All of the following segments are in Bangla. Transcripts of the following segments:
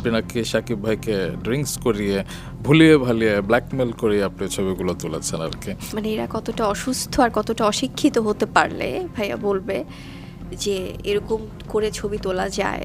আপনি নাকি শাকিব ভাইকে ড্রিঙ্কস করিয়ে ভুলিয়ে ভালিয়ে ব্ল্যাকমেল করিয়ে আপনি ছবিগুলো তুলেছেন আর কি। মানে এরা কতটা অসুস্থ আর কতটা অশিক্ষিত হতে পারলে ভাইয়া বলবে যে এরকম করে ছবি তোলা যায়।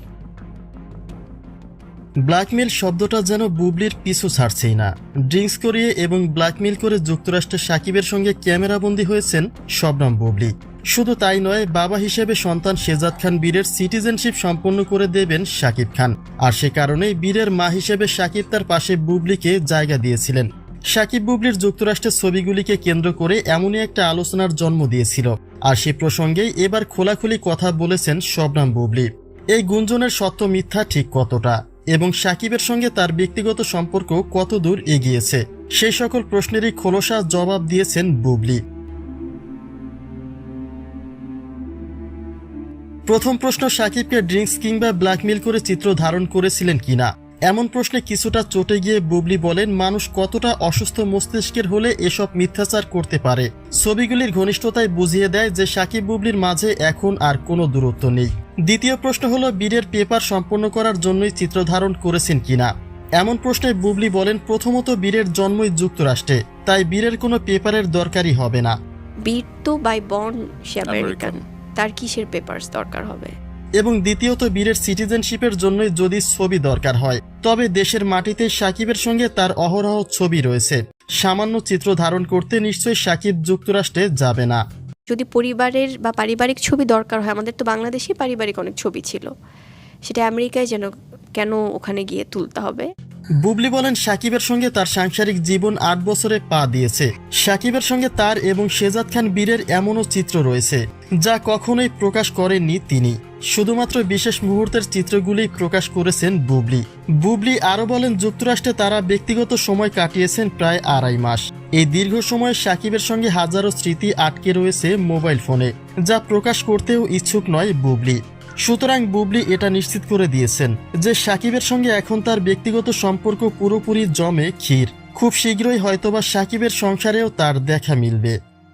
ব্ল্যাকমেল শব্দটা যেন বুবলির পিছু ছাড়ছেই না। ড্রিঙ্কস করিয়ে এবং ব্ল্যাকমেল করে যুক্তরাষ্ট্রের শাকিবের সঙ্গে ক্যামেরাবন্দি হয়েছেন শবনম বুবলি। শুধু তাই নয়, বাবা হিসেবে সন্তান শেজাদ খান বীরের সিটিজেনশিপ সম্পন্ন করে দেবেন শাকিব খান। আর সে কারণেই বীরের মা হিসেবে শাকিব তার পাশে বুবলিকে জায়গা দিয়েছিলেন। শাকিব বুবলির যুক্তরাষ্ট্রের ছবিগুলিকে কেন্দ্র করে এমনই একটা আলোচনার জন্ম দিয়েছিল। আর সে প্রসঙ্গেই এবার খোলাখুলি কথা বলেছেন শবনম বুবলি। এই গুঞ্জনের সত্য মিথ্যা ঠিক কতটা এবং শাকিবের সঙ্গে তার ব্যক্তিগত সম্পর্ক কতদূর এগিয়েছে, সেই সকল প্রশ্নেরই খোলসা জবাব দিয়েছেন বুবলি। প্রথম প্রশ্ন, শাকিবকে ড্রিঙ্কস কিংবা ব্ল্যাকমেল করে চিত্র ধারণ করেছিলেন কিনা। এমন প্রশ্নে কিছুটা চটে গিয়ে বুবলি বলেন, মানুষ কতটা অসুস্থ মস্তিষ্কের হলে এসব মিথ্যাচার করতে পারে। ছবিগুলির ঘনিষ্ঠতায় বুঝিয়ে দেয় যে শাকিব বুবলির মাঝে এখন আর কোনো দূরত্ব নেই। দ্বিতীয় প্রশ্ন হলো, বীরের পেপার সম্পন্ন করার জন্যই চিত্র ধারণ করেছেন কিনা। এমন প্রশ্নে বুবলি বলেন, প্রথমত বীরের জন্মই যুক্তরাষ্ট্রে, তাই বীরের কোনো পেপারের দরকারই হবে না। বীর তো বাই বর্ন সে আমেরিকান, তার কিসের পেপারস দরকার হবে। এবং দ্বিতীয়ত বীরের সিটিজেনশিপের জন্যই যদি ছবি দরকার হয়, তবে দেশের মাটিতে শাকিবের সঙ্গে তার অহরহ ছবি রয়েছে। সামান্য চিত্র ধারণ করতে নিশ্চয়ই শাকিব যুক্তরাষ্ট্রে যাবে না। যদি পরিবারের বা পারিবারিক ছবি দরকার হয়, আমাদের তো বাংলাদেশে পারিবারিক অনেক ছবি ছিল, সেটা আমেরিকায় যেন কেন ওখানে গিয়ে তুলতে হবে। বুবলি বলেন, শাকিবের সঙ্গে তার সাংসারিক জীবন 8 বছরে পা দিয়েছে। শাকিবের সঙ্গে তার এবং শেজাদ খান বীরের এমনও চিত্র রয়েছে যা কখনোই প্রকাশ করেননি তিনি। শুধুমাত্র বিশেষ মুহূর্তের চিত্রগুলি প্রকাশ করেছেন বুবলি। বুবলি আরও বলেন, যুক্তরাষ্ট্রে তারা ব্যক্তিগত সময় কাটিয়েছেন প্রায় 2.5 মাস। এই দীর্ঘ সময়ে শাকিবের সঙ্গে হাজারো স্মৃতি আটকে রয়েছে মোবাইল ফোনে, যা প্রকাশ করতেও ইচ্ছুক নয় বুবলি। সুতরাং বুবলি এটা নিশ্চিত করে দিয়েছেন যে শাকিবের সঙ্গে এখন তার ব্যক্তিগত সম্পর্ক পুরোপুরি জমে ক্ষীর। খুব শীঘ্রই হয়তোবা শাকিবের সংসারেও তার দেখা মিলবে।